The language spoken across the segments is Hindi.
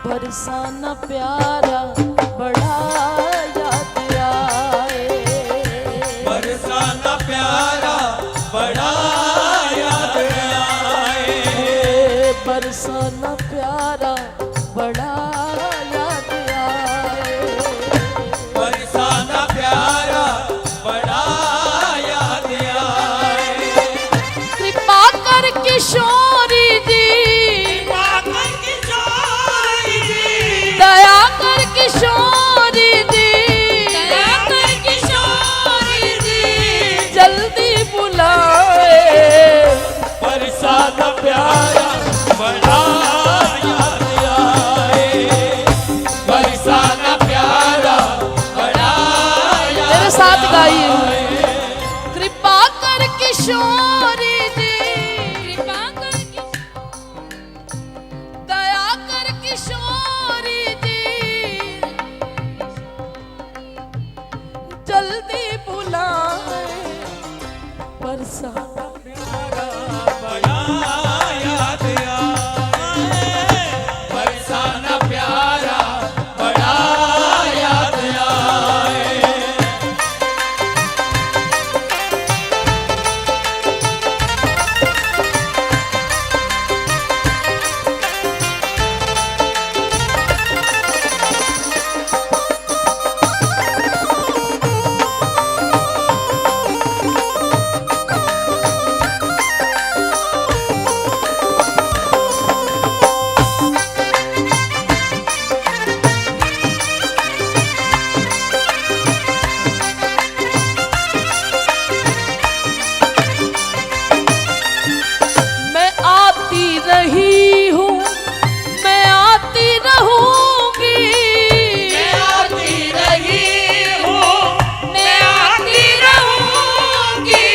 बरसाना प्यारा बड़ा याद आए, बरसाना प्यारा बड़ा याद आए, बरसाना प्यारा बड़ा याद आए, बरसाना प्यारा बड़ा याद आए। कृपा कर किशोरी जी, दया कर किशोरी जी, दया कर किशोरी जी, जल्दी बुलाए, बरसाना प्यारा बड़ा याद आए, बरसाना प्यारा बड़ा याद मेरे साथ गाइए। आए। कृपा कर किशोरी जी, कृपा कर दया कर किशोरी जी, जल्दी बुलाए, बरसाना प्यारा बड़ा याद आए, बरसाना प्यारा बड़ा याद आए। मैं आती रही हूँ, मैं आती रहूंगी, मैं आती रही हूँ, मैं आती रहूंगी।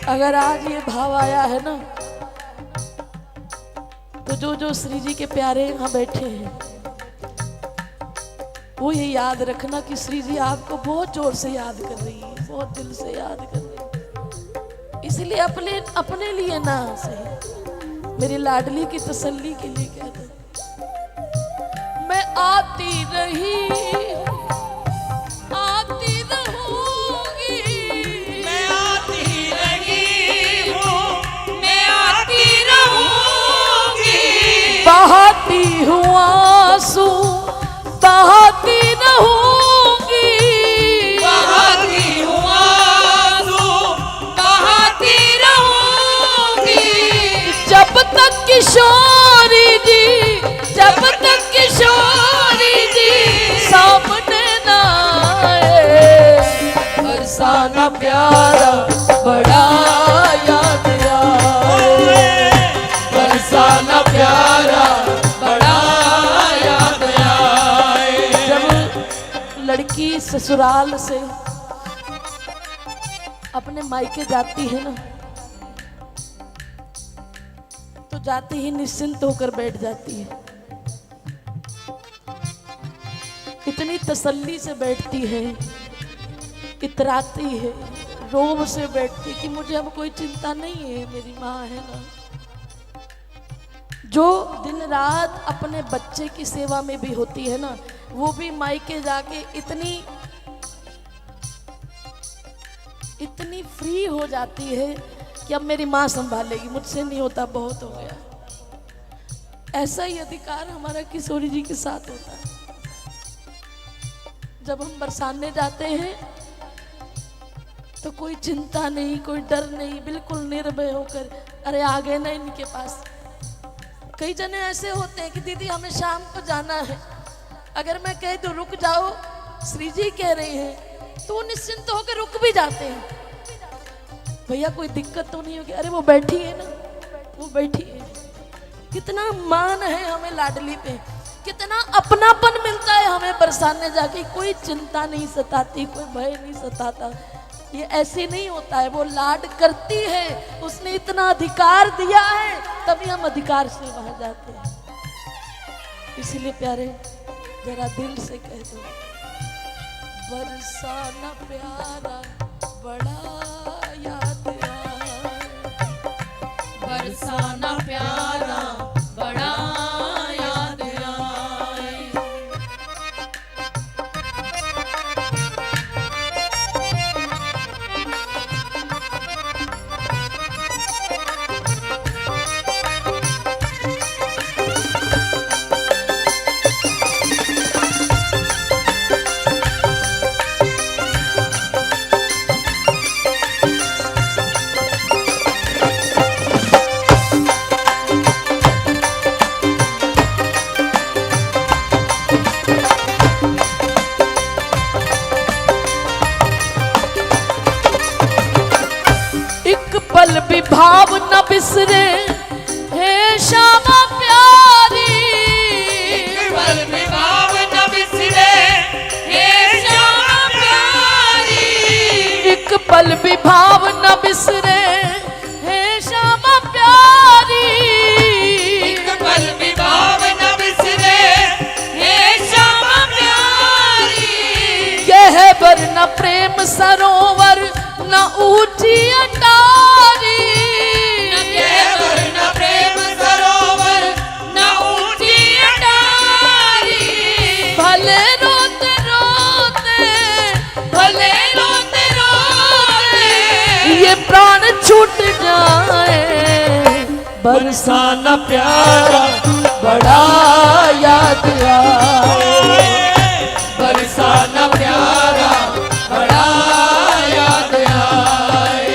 अगर आज ये भाव आया है ना, तो जो श्री जी के प्यारे यहाँ बैठे हैं, वो ये याद रखना कि श्री जी आपको बहुत जोर से याद कर रही है, बहुत दिल से याद कर रही है। इसलिए अपने लिए ना सही, मेरी लाडली की तसल्ली के लिए कह दो, मैं आती रही, आती रहूंगी, मैं आती रही हूँ, मैं आती रहूंगी। बहाती हूँ आंसू, बहाती रहूंगी, बहाती हूँ आंसू, बहाती रहूंगी। जब तक किशोरी जी, जब तक किशोरी जी सामने ना आए, बरसाना प्यारा बड़ा याद आए, बरसाना प्यारा बड़ा याद आए। जब लड़की ससुराल से अपने मायके जाती है ना, तो जाते ही निश्चिंत होकर बैठ जाती है, इतनी तसल्ली से बैठती है, इतराती है, रोब से बैठती कि मुझे अब कोई चिंता नहीं है, मेरी माँ है ना। जो दिन रात अपने बच्चे की सेवा में भी होती है ना, वो भी मायके जाके इतनी फ्री हो जाती है कि अब मेरी माँ संभालेगी, मुझसे नहीं होता, बहुत हो गया। ऐसा ही अधिकार हमारा किशोरी जी के साथ होता है। जब हम बरसाने जाते हैं तो कोई चिंता नहीं, कोई डर नहीं, बिल्कुल निर्भय होकर, अरे आ गए ना इनके पास। कई जने ऐसे होते हैं कि दीदी हमें शाम को जाना है, अगर मैं कह दूं रुक जाओ, श्री जी कह रहे हैं, तो वो निश्चिंत होकर रुक भी जाते हैं। भैया कोई दिक्कत तो नहीं होगी, अरे वो बैठी है ना, वो बैठी है। कितना मान है हमें लाडली पे, कितना अपनापन मिलता है हमें बरसाने जाके, कोई चिंता नहीं सताती, कोई भय नहीं सताता। ये ऐसे नहीं होता है, वो लाड करती है, उसने इतना अधिकार दिया है, तभी हम अधिकार से वहां जाते हैं। इसीलिए प्यारे जरा दिल से कह दो, बरसाना प्यारा बड़ा याद आए, बरसाना प्यारा बड़ा याद बिसरे हे श्यामा प्यारी। एक पल भी भाव न बिसरे हे श्यामा प्यारी। एक पल भी भाव न बिसरे हे श्यामा प्यारी। एक पल भी भाव न बिसरे हे श्यामा प्यारी। यह वरना प्रेम सरोवर न ऊंची अटारी। न प्रेम सरोवर न ऊंची अटारी। भले रोते रोते भले रोते रोते ये प्राण छूट जाए, बरसाना प्यारा बड़ा याद आए। बरसाना प्यारा बड़ा याद आए।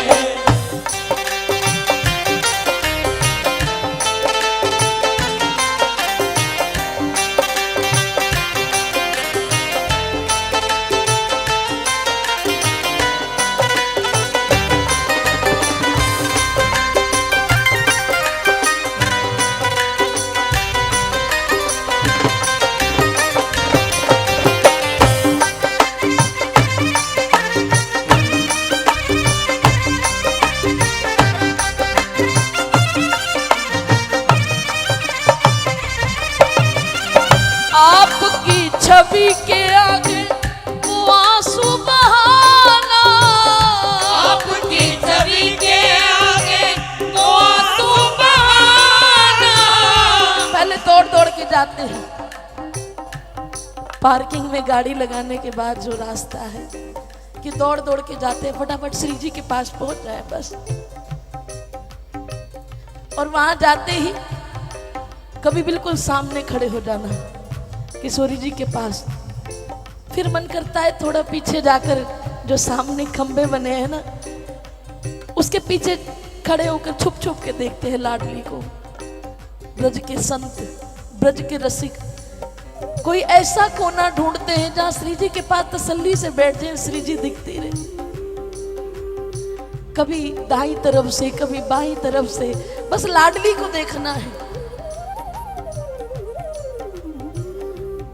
आपकी छवि के आगे वो आंसू बहाना। आपकी छवि के आगे वो आंसू बहाना। पहले दौड़ दौड़ के जाते हैं, पार्किंग में गाड़ी लगाने के बाद जो रास्ता है कि दौड़ दौड़ के जाते हैं, फटाफट श्री जी के पास पहुंच जाए बस। और वहां जाते ही कभी बिल्कुल सामने खड़े हो जाना किशोरी जी के पास। फिर मन करता है थोड़ा पीछे जाकर जो सामने खंबे बने हैं ना, उसके पीछे खड़े होकर छुप छुप के देखते हैं लाडली को। ब्रज के संत, ब्रज के रसिक कोई ऐसा कोना ढूंढते हैं जहां श्री जी के पास तसल्ली से बैठ जाए, श्री जी दिखती रहे। कभी दाई तरफ से, कभी बाई तरफ से, बस लाडली को देखना है।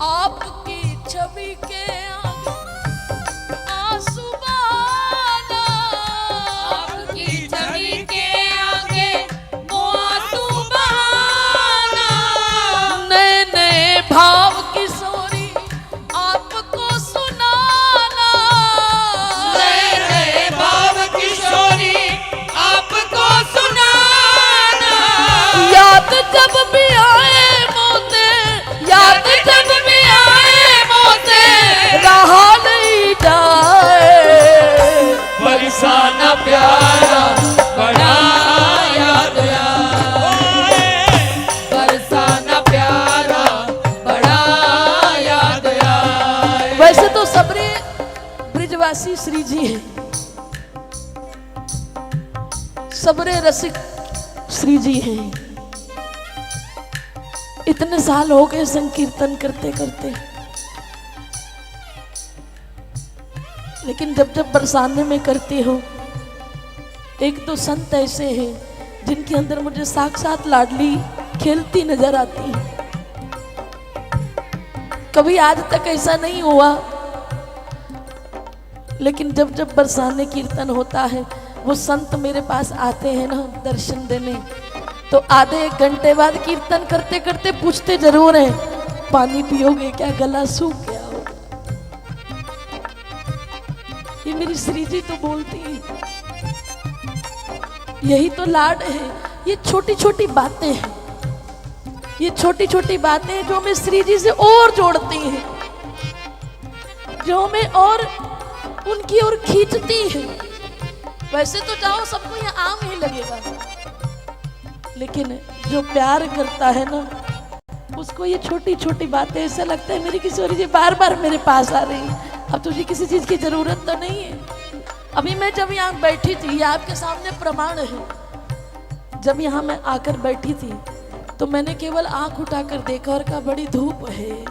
आपकी छवि के आगे आंसू बहाना। आपकी छवि के आगे वो आंसू बहाना। नए नए भाव किशोरी आपको सुनाना। नए नए भाव किशोरी आपको सुनाना। याद जब भी आए मोते, याद जब भी आए मोते, रहा नहीं जाए। बरसाना प्यारा बड़ा याद आए। बरसाना प्यारा बड़ा याद आए। वैसे तो सबरे ब्रिजवासी श्री जी हैं, सबरे रसिक श्री जी हैं। इतने साल हो गए संकीर्तन करते करते, लेकिन जब जब बरसाने में करती हो, एक दो संत ऐसे हैं जिनके अंदर मुझे साक्षात लाडली खेलती नजर आती है। कभी आज तक ऐसा नहीं हुआ, लेकिन जब जब बरसाने कीर्तन होता है, वो संत मेरे पास आते हैं ना दर्शन देने, तो आधे एक घंटे बाद कीर्तन करते करते पूछते जरूर हैं, पानी पियोगे क्या, गला सूख गया हो। ये मेरी श्री जी तो बोलती है, यही तो लाड है। ये छोटी छोटी बातें हैं, ये छोटी छोटी बातें जो हमें श्री जी से और जोड़ती हैं, जो हमें और उनकी ओर खींचती है। वैसे तो जाओ सबको ये आम ही लगेगा, लेकिन जो प्यार करता है ना, उसको ये छोटी छोटी बातें ऐसा लगता है मेरी किशोरी जी बार बार मेरे पास आ रही है, अब तुझे किसी चीज की जरूरत तो नहीं है। अभी मैं जब यहाँ बैठी थी, ये आपके सामने प्रमाण है, जब यहाँ मैं आकर बैठी थी तो मैंने केवल आंख उठाकर देखा और कहा बड़ी धूप है,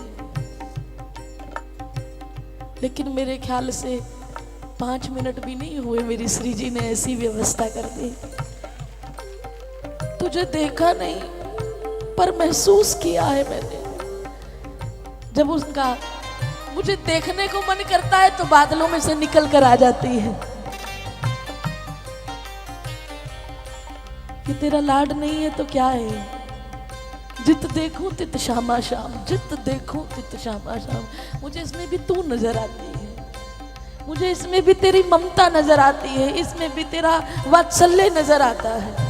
लेकिन मेरे ख्याल से 5 मिनट भी नहीं हुए मेरी श्री जी ने ऐसी व्यवस्था कर दी। तुझे देखा नहीं पर महसूस किया है मैंने। जब उसका मुझे देखने को मन करता है तो बादलों में से निकल कर आ जाती है कि तेरा लाड नहीं है तो क्या है। जित देखूं तित श्यामा श्याम, जित देखूं तित श्यामा श्याम। मुझे इसमें भी तू नजर आती है, मुझे इसमें भी तेरी ममता नजर आती है, इसमें भी तेरा वात्सल्य नजर आता है।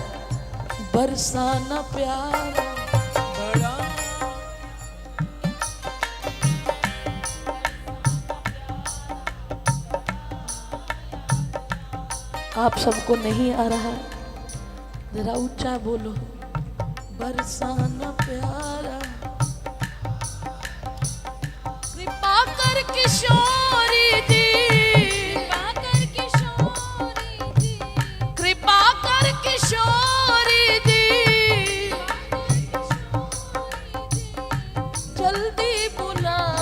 बरसाना प्यारा बड़ा आप सबको नहीं आ रहा, जरा ऊंचा बोलो। बरसाना प्यारा कृपा कर किशोरी जी, कृपा कर किशोरी जी, कृपा कर किशोरी जी, जल्दी बुलाए।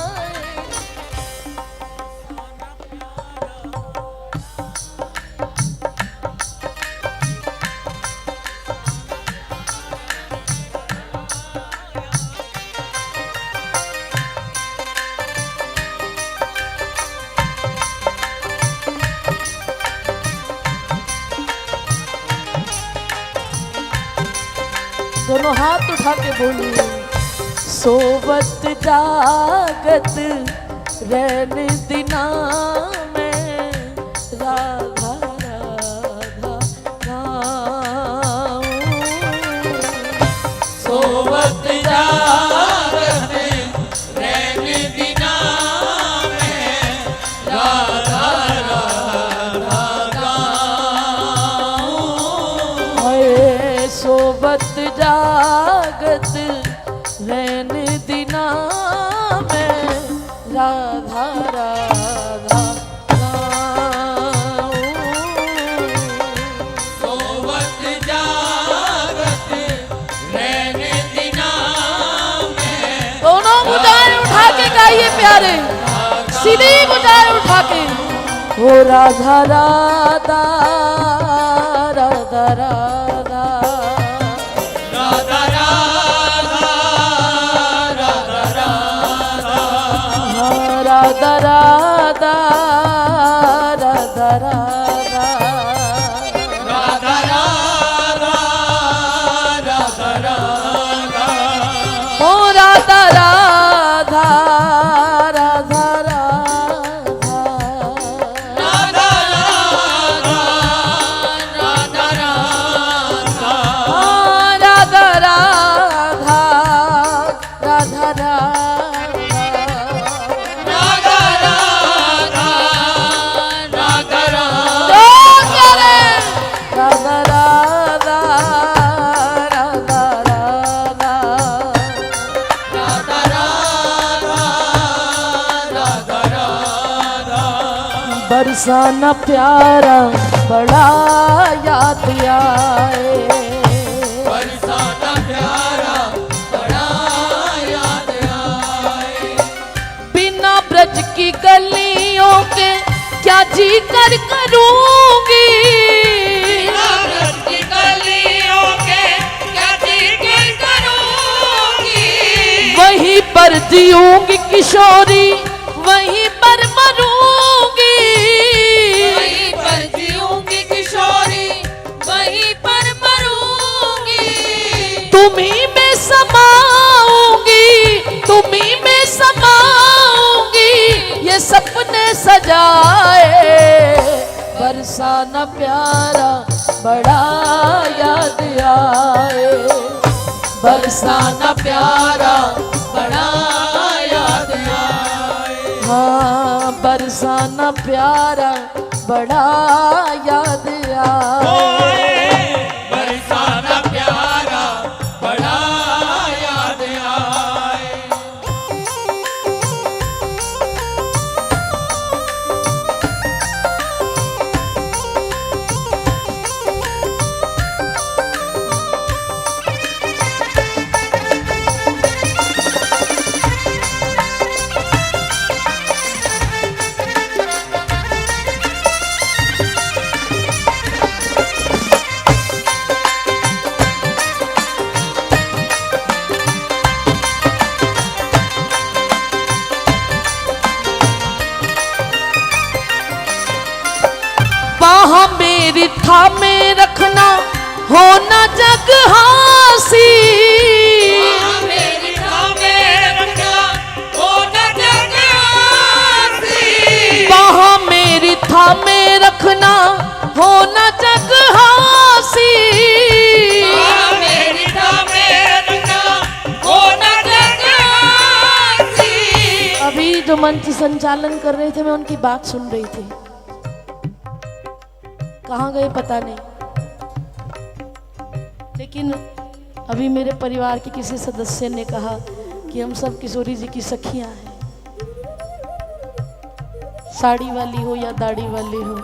दोनों हाथ उठा के बोलिए। सोवत जागत रैन दिना में राधा राधा गाऊं। सोवत जागत रैन दिना में राधा राधा गाऊं। हाय सोवत जागत रैन दिना में राधा राधा गाऊं। सोवत जागत रैन दिना में दोनों भुजाएं उठा के गाइए प्यारे, सीधी भुजाएं उठा के। ओ राधा राधा राधा राधा राधा राधा राधा राधा हाँ, राधा राधा राधा राधा राधा राधा राधा राधा ओ राधा राधा राधा राधा राधा राधा राधा राधा हाँ, राधा राधा राधा राधा राधा राधा राधा राधा तो चले। राधा राधा राधा राधा राधा राधा राधा बरसाना प्यारा बड़ा याद आए। बरसाना प्यारा बड़ा याद आए। बिना ब्रज की गलियों के क्या जी कर करूंगी। ब्रज की गलियों के क्या जिक्र करूंगी। वहीं पर जीऊंगी किशोरी, वहीं पर मरूंगी। वहीं पर जीऊंगी किशोरी, वहीं पर मरूंगी। तुम्ही में समाऊंगी, तुम्ही में समाऊंगी। ये सपने सजाए बरसाना प्यारा बड़ा याद आए। बरसाना प्यारा बड़ा याद आए। हाँ, बरसाना प्यारा बड़ा याद आए। बरसाना प्यारा बड़ा याद आए। मेरी थामे रखना हो न जग हासी। मेरी थामे रखना हो न जग हासी। बाह मेरी थामे रखना हो न जग हासी। मेरी थामे रखना हो न जग हासी। अभी जो मंच संचालन कर रहे थे मैं उनकी बात सुन रही थी, कहाँ गए पता नहीं, लेकिन अभी मेरे परिवार के किसी सदस्य ने कहा कि हम सब किशोरी जी की सखियां हैं, साड़ी वाली हो या दाढ़ी वाली हो।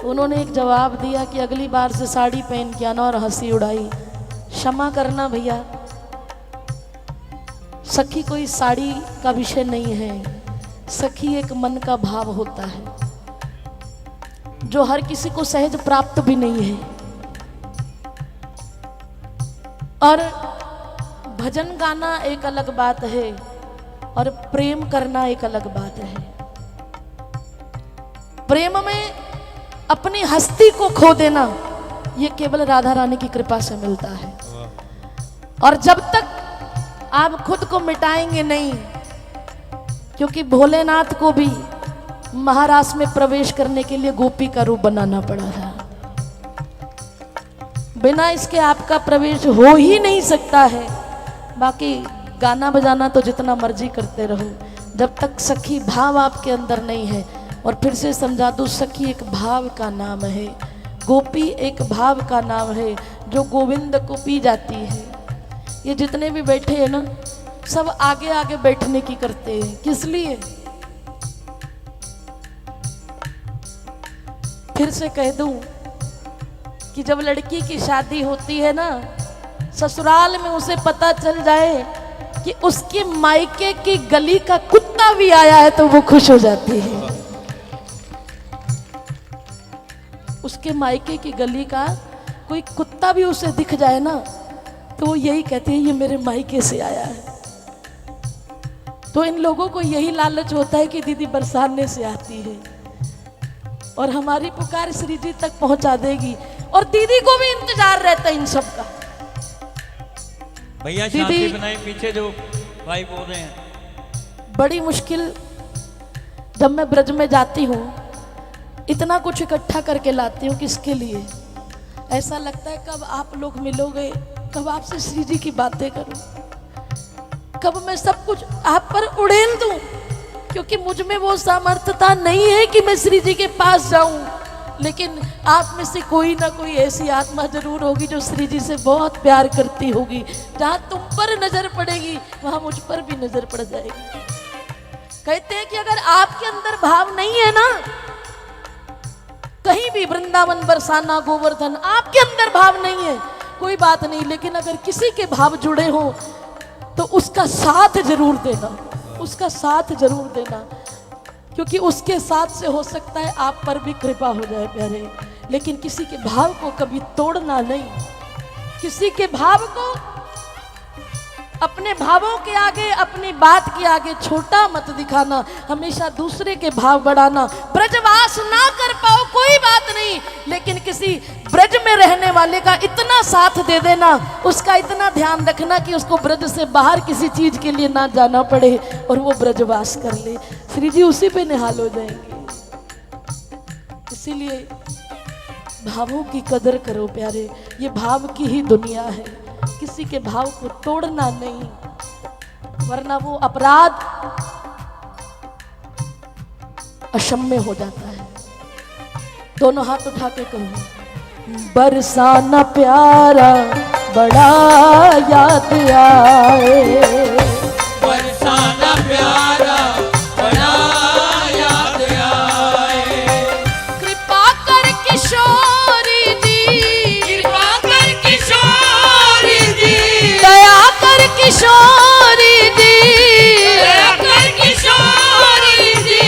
उन्होंने एक जवाब दिया कि अगली बार से साड़ी पहन के आना और हंसी उड़ाई। क्षमा करना भैया, सखी कोई साड़ी का विषय नहीं है, सखी एक मन का भाव होता है जो हर किसी को सहज प्राप्त भी नहीं है। और भजन गाना एक अलग बात है और प्रेम करना एक अलग बात है। प्रेम में अपनी हस्ती को खो देना ये केवल राधा रानी की कृपा से मिलता है। और जब तक आप खुद को मिटाएंगे नहीं, क्योंकि भोलेनाथ को भी महाराष्ट्र में प्रवेश करने के लिए गोपी का रूप बनाना पड़ा था, बिना इसके आपका प्रवेश हो ही नहीं सकता है। बाकी गाना बजाना तो जितना मर्जी करते रहो, जब तक सखी भाव आपके अंदर नहीं है। और फिर से समझा दूं, सखी एक भाव का नाम है, गोपी एक भाव का नाम है जो गोविंद को पी जाती है। ये जितने भी बैठे हैं ना, सब आगे आगे बैठने की करते हैं, किस लिए? फिर से कह दूं कि जब लड़की की शादी होती है ना, ससुराल में उसे पता चल जाए कि उसके मायके की गली का कुत्ता भी आया है तो वो खुश हो जाती है। उसके मायके की गली का कोई कुत्ता भी उसे दिख जाए ना तो वो यही कहती है ये मेरे मायके से आया है। तो इन लोगों को यही लालच होता है कि दीदी बरसाने से आती है और हमारी पुकार श्री जी तक पहुंचा देगी। और दीदी को भी इंतजार रहता है इन सब का। भैया शांति बनाए, पीछे जो भाई बोल रहे हैं। बड़ी मुश्किल जब मैं ब्रज में जाती हूँ, इतना कुछ इकट्ठा करके लाती हूँ, किसके लिए? ऐसा लगता है कब आप लोग मिलोगे, कब आपसे श्री जी की बातें करूं, कब मैं सब कुछ आप पर उड़ेल दूं, क्योंकि मुझ में वो सामर्थ्यता नहीं है कि मैं श्री जी के पास जाऊं। लेकिन आप में से कोई ना कोई ऐसी आत्मा जरूर होगी जो श्री जी से बहुत प्यार करती होगी। जहां तुम पर नजर पड़ेगी वहां मुझ पर भी नजर पड़ जाएगी। कहते हैं कि अगर आपके अंदर भाव नहीं है ना, कहीं भी वृंदावन बरसाना गोवर्धन आपके अंदर भाव नहीं है, कोई बात नहीं, लेकिन अगर किसी के भाव जुड़े हो तो उसका साथ जरूर देना, उसका साथ जरूर देना, क्योंकि उसके साथ से हो सकता है आप पर भी कृपा हो जाए प्यारे। लेकिन किसी के भाव को कभी तोड़ना नहीं, किसी के भाव को अपने भावों के आगे, अपनी बात के आगे छोटा मत दिखाना, हमेशा दूसरे के भाव बढ़ाना। ब्रजवास ना कर पाओ कोई बात नहीं, लेकिन किसी ब्रज में रहने वाले का इतना साथ दे देना, उसका इतना ध्यान रखना कि उसको ब्रज से बाहर किसी चीज के लिए ना जाना पड़े और वो ब्रजवास कर ले। श्री जी उसी पे निहाल हो जाएंगे। इसीलिए भावों की कदर करो प्यारे, ये भाव की ही दुनिया है, किसी के भाव को तोड़ना नहीं, वरना वो अपराध अक्षम्य हो जाता है। दोनों हाथ उठा के कहो, बरसाना प्यारा बड़ा याद आए, बरसाना प्यारा बड़ा याद आए। कृपा कर किशोरी जी, कृपा कर किशोरी जी, दया कर किशोरी जी, दया कर किशोरी जी,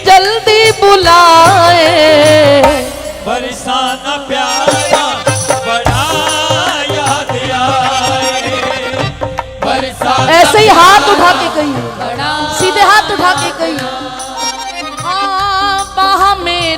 जल्दी बुलाए। बरसाना प्यारा बड़ा याद आए। बरसाना ऐसे ही हाथ उठा के कहिए, बड़ा सीधे हाथ उठा के कहिए, हाँ बाह मेरी